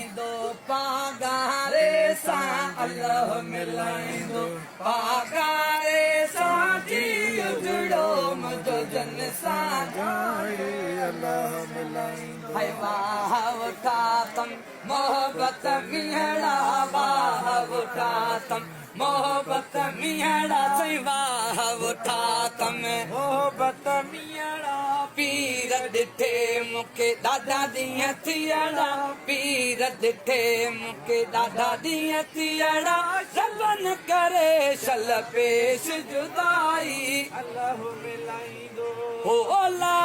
मिलाईंदो पागारे सा अल्लाह मिलाईंदो पागारे सा जी उजड़ो मुझो जन सा जाए अल्लाह मिलाईंदो हाय वाह उठातम मोहब्बत मिहड़ा वाह उठातम मोहब्बत मिहड़ा चई वाह उठातम मोहब्बत मिहड़ा पीर ॾिठे मूंखे ॾाढा ॾींहं थियड़ा पीर ॾिठे मूंखे ॾाढा ॾींहं थियड़ा रब न करे शल पेश जुदाई अल्लाह मिलाईंदो हो अला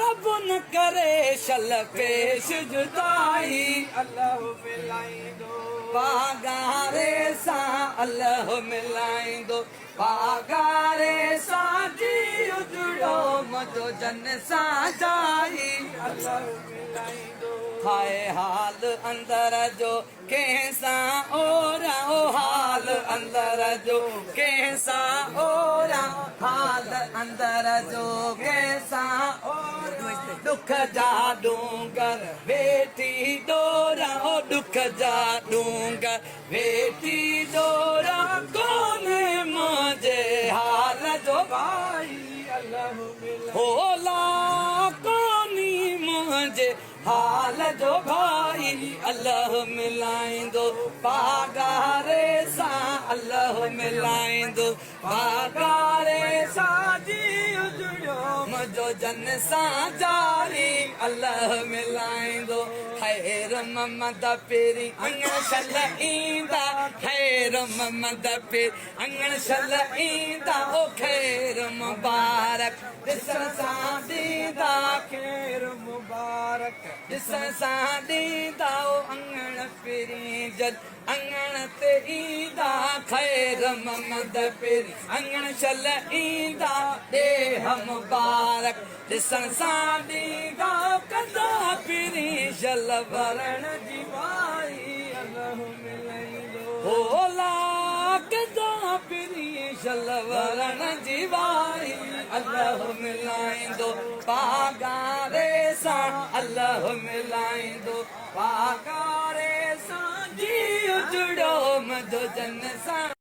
रब न करे शल पेश जुदाई अल्लाह मिलाईंदो पागारे सा अल्लाह मिलाईंदो पागारे सा जी उजड़ो मुझो जन सा जाई अल्लाह मिलाईंदो हाय हाल अंदर जो कैसा ओरा ओ हाल अंदर जो कैसा ओरा हाल अंदर जो कैसा ओरा दुख जा डूंगर वेठी डोरा ओ दुख जा डूंगर वेठी डोरा कोने मुझे हाल जो भाई अल्लाह होला कोनी मुझे हाल जो भाई अल्लाह मिलाईंदो पागारे सा अल्लाह मिलाईंदो पागारे सा जी उजड़ो मुझो जन सा जारी अल्लाह मिलाईंदो खैर ममद पेरी अंगण शल ईंदा खैर ममद पेरी अंगण शल ईंदा ओ खैर मुबारक ॾिसण सां ॾींदा खैर मुबारक ॾिसण सां ॾींदा ओ अंगण पेरी जल अंगण ते ईंदा खैर ममद पेरी अंगण शल ईंदा ॾेह मुबारक ॾिसण सां ॾींदा कंदा पेरी शल वरण जी वाई अल्लाह मिलाईंदो होला कंदा पेरी शल वरण जी वाई अल्लाह मिलाईंदो पागारे सा अल्लाह मिलाईंदो पागारे सा जी उजड़ो मुझो जन सा